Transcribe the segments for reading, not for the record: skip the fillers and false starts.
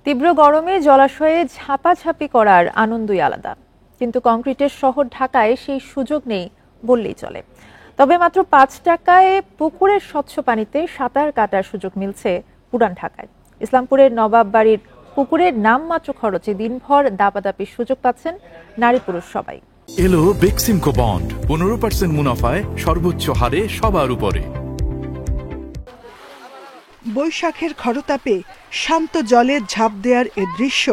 তীব্র গরমে জলাশয়ে ঝাপাঝাপি করার আনন্দই আলাদা, কিন্তু কংক্রিটের শহর ঢাকায় সেই সুযোগ নেই বললেই চলে। তবে মাত্র ৫ টাকায় পুকুরের স্বচ্ছ পানিতে সাঁতার কাটার সুযোগ মিলছে পুরান ঢাকায়। ইসলামপুরের নবাব বাড়ির পুকুরের নামমাত্র খরচে দিনভর দাপাদাপির সুযোগ পাচ্ছেন নারী পুরুষ সবাই। এলো বেক্সিমকো বন্ড 15% মুনাফায় সর্বোচ্চ হারে সবার উপরে। বৈশাখের খরতাপে শান্ত জলে ঝাঁপ দেওয়ার এ দৃশ্য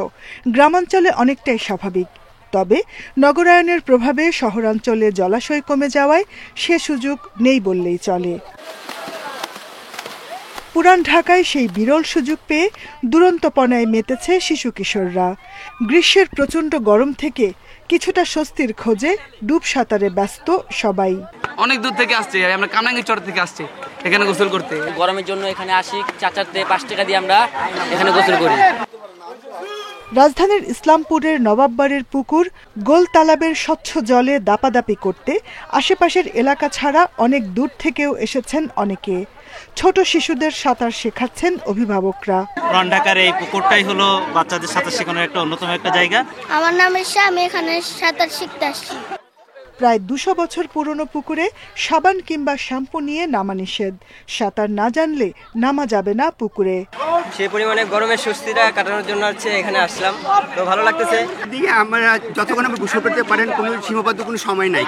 গ্রামাঞ্চলে অনেকটাই স্বাভাবিক। তবে নগরায়নের প্রভাবে শহরাঞ্চলে জলাশয় কমে যাওয়ায় সে সুযোগ নেই বললেই চলে। পুরান ঢাকায় সেই বিরল সুযোগ পেয়ে দুরন্তপনায় মেতেছে শিশু কিশোররা। গ্রীষ্মের প্রচণ্ড গরম থেকে কিছুটা স্বস্তির খোঁজে ডুব সাঁতারে ব্যস্ত সবাই। অনেক দূর থেকে আসছে, আমরা কামরাঙ্গীরচর থেকে আসছি এখানে গোসল করতে। গরমের জন্য এখানে আসি, 4 টাকা দিয়ে আমরা এখানে গোসল করি। রাজধানীর ইসলামপুরের নবাব বাড়ির পুকুর গোল তালাবের স্বচ্ছ জলে দাপাদাপি করতে আশেপাশের এলাকা ছাড়া অনেক দূর থেকেও এসেছেন অনেকে। ছোট শিশুদের সাঁতার শেখাচ্ছেন অভিভাবকরা। পুরান ঢাকার এই পুকুরটাই হলো বাচ্চাদের সাঁতার শেখানোর একটা অন্যতম একটা জায়গা। আমার নাম ঈশা, আমি এখানে সাঁতার শিখতে আসছি। প্রায় 200 বছর পুরনো পুকুরে সাবান কিংবা শ্যাম্পু নিয়ে নামা নিষেধ। সাঁতার না জানলে নামা যাবে না পুকুরে। সেই পরিমাণে গরমের স্বস্তিটা কাটানোর জন্য হচ্ছে এখানে আসলাম, তো ভালো লাগতেছে। এদিকে আমরা যতক্ষণ আমরা গোসল করতে পারেন, কোনো সীমাবদ্ধ কোনো সময় নাই।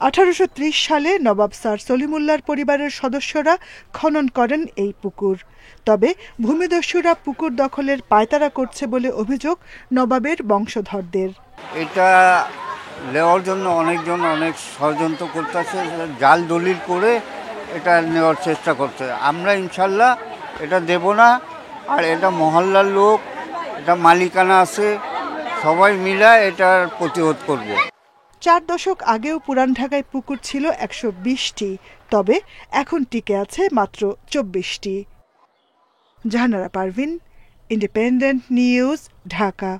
1830 সালে নবাব স্যার সলিমুল্লাহর পরিবারের সদস্যরা খনন করেন এই পুকুর। তবে ভূমিদস্যুরা পুকুর দখলের পায়তারা করছে বলে অভিযোগ নবাবের বংশধরদের। এটা নেওয়ার জন্য অনেকজন অনেক ষড়যন্ত্র করতেছে, জাল দলিল করে এটা নেওয়ার চেষ্টা করছে। আমরা ইনশাল্লাহ এটা দেব না। আর এটা মহল্লার লোক, এটা মালিকানা আছে, সবাই মিলে এটার প্রতিরোধ করব। 4 দশক আগেও পুরান ঢাকায় পুকুর ছিল 120টি, তবে এখন টিকে আছে মাত্র 24টি। Jahanara Parveen, independent news, Dhaka.